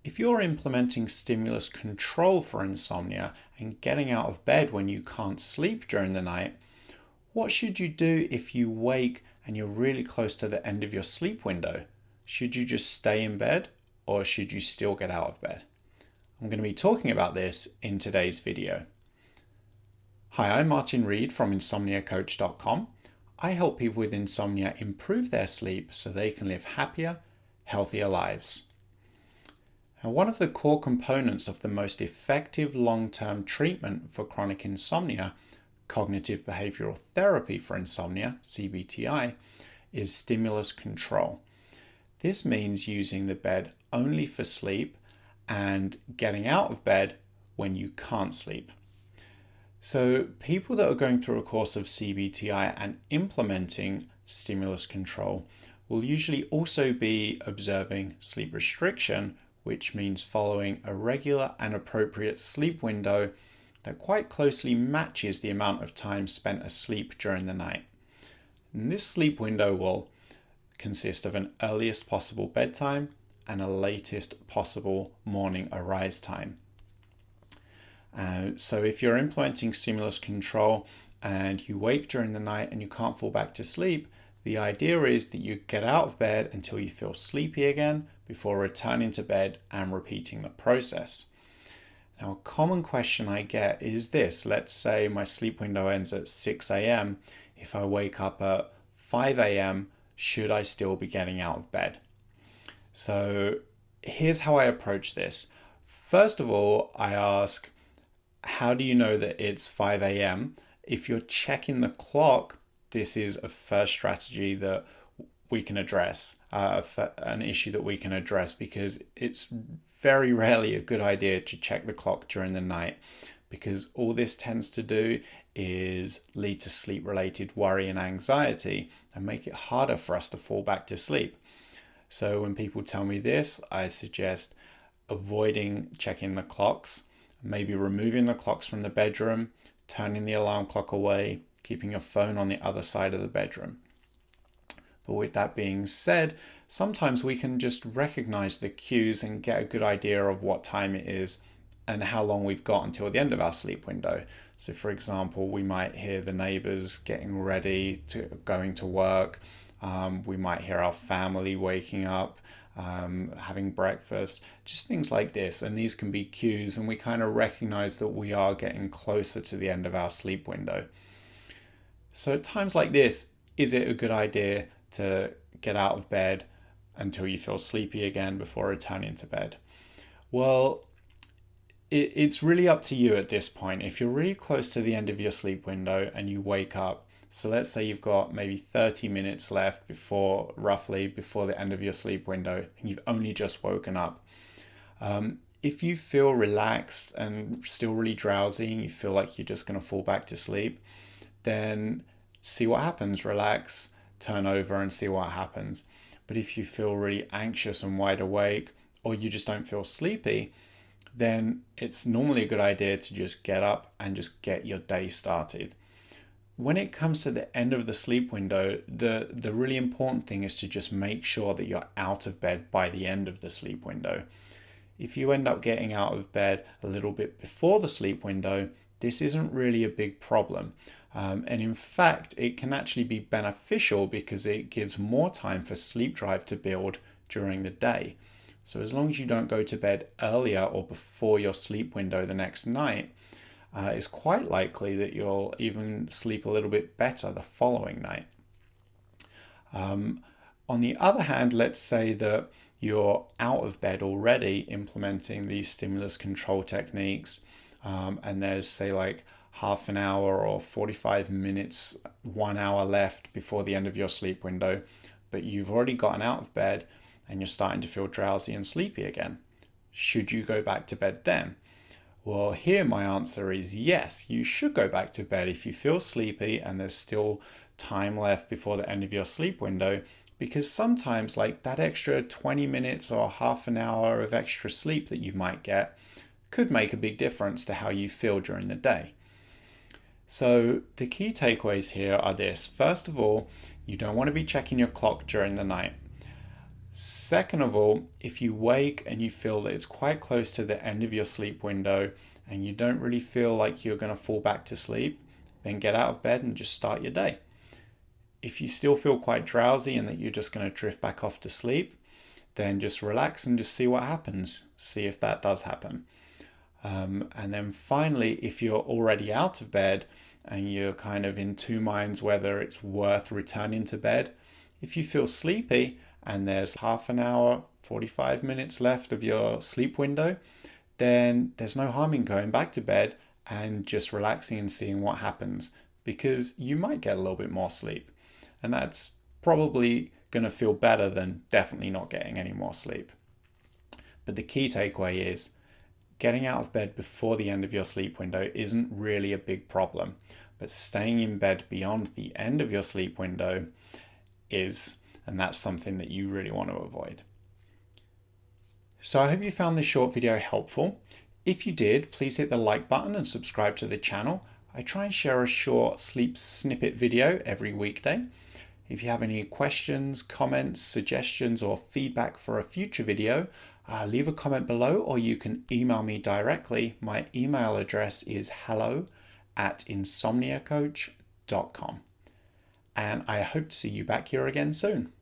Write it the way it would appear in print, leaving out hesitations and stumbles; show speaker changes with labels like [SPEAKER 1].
[SPEAKER 1] If you're implementing stimulus control for insomnia and getting out of bed when you can't sleep during the night, what should you do if you wake and you're really close to the end of your sleep window? Should you just stay in bed or should you still get out of bed? I'm going to be talking about this in today's video. Hi, I'm Martin Reed from insomniacoach.com. I help people with insomnia improve their sleep so they can live happier, healthier lives. Now, one of the core components of the most effective long-term treatment for chronic insomnia, cognitive behavioral therapy for insomnia, cbt-i, is stimulus control. This means using the bed only for sleep and getting out of bed when you can't sleep. So people that are going through a course of cbt-i and implementing stimulus control will usually also be observing sleep restriction, which means following a regular and appropriate sleep window that quite closely matches the amount of time spent asleep during the night. And this sleep window will consist of an earliest possible bedtime and a latest possible morning arise time. So if you're implementing stimulus control and you wake during the night and you can't fall back to sleep, the idea is that you get out of bed until you feel sleepy again before returning to bed and repeating the process. Now, a common question I get is this. Let's say my sleep window ends at 6 a.m. If I wake up at 5 a.m., should I still be getting out of bed? So here's how I approach this. First of all, I ask, how do you know that it's 5 a.m.? If you're checking the clock, this is a first strategy that we can address, an issue that we can address, because it's very rarely a good idea to check the clock during the night, because all this tends to do is lead to sleep-related worry and anxiety and make it harder for us to fall back to sleep. So when people tell me this, I suggest avoiding checking the clocks, maybe removing the clocks from the bedroom, turning the alarm clock away, keeping your phone on the other side of the bedroom. But with that being said, sometimes we can just recognize the cues and get a good idea of what time it is and how long we've got until the end of our sleep window. So for example, we might hear the neighbors getting ready to going to work. We might hear our family waking up, having breakfast, just things like this. And these can be cues, and we kind of recognize that we are getting closer to the end of our sleep window. So at times like this, is it a good idea to get out of bed until you feel sleepy again before returning to bed? Well, it's really up to you at this point. If you're really close to the end of your sleep window and you wake up, so let's say you've got maybe 30 minutes left roughly before the end of your sleep window, and you've only just woken up. If you feel relaxed and still really drowsy and you feel like you're just going to fall back to sleep, then see what happens, relax, turn over and see what happens. But if you feel really anxious and wide awake, or you just don't feel sleepy, then it's normally a good idea to just get up and just get your day started. When it comes to the end of the sleep window, the really important thing is to just make sure that you're out of bed by the end of the sleep window. If you end up getting out of bed a little bit before the sleep window, this isn't really a big problem. And in fact, it can actually be beneficial because it gives more time for sleep drive to build during the day. So as long as you don't go to bed earlier or before your sleep window the next night, it's quite likely that you'll even sleep a little bit better the following night. On the other hand, let's say that you're out of bed already implementing these stimulus control techniques, and there's, say, like half an hour or 45 minutes, 1 hour left before the end of your sleep window, but you've already gotten out of bed and you're starting to feel drowsy and sleepy again. Should you go back to bed then? Well, here my answer is yes, you should go back to bed if you feel sleepy and there's still time left before the end of your sleep window, because sometimes like that extra 20 minutes or half an hour of extra sleep that you might get could make a big difference to how you feel during the day. So the key takeaways here are this. First of all, you don't want to be checking your clock during the night. Second of all, if you wake and you feel that it's quite close to the end of your sleep window and you don't really feel like you're going to fall back to sleep, then get out of bed and just start your day. If you still feel quite drowsy and that you're just going to drift back off to sleep, then just relax and just see what happens. See if that does happen. And then finally, if you're already out of bed and you're kind of in two minds whether it's worth returning to bed, if you feel sleepy and there's half an hour, 45 minutes left of your sleep window, then there's no harm in going back to bed and just relaxing and seeing what happens, because you might get a little bit more sleep. And that's probably going to feel better than definitely not getting any more sleep. But the key takeaway is getting out of bed before the end of your sleep window isn't really a big problem, but staying in bed beyond the end of your sleep window is, and that's something that you really want to avoid. So I hope you found this short video helpful. If you did, please hit the like button and subscribe to the channel. I try and share a short sleep snippet video every weekday. If you have any questions, comments, suggestions, or feedback for a future video, leave a comment below, or you can email me directly. My email address is hello@insomniacoach.com. And I hope to see you back here again soon.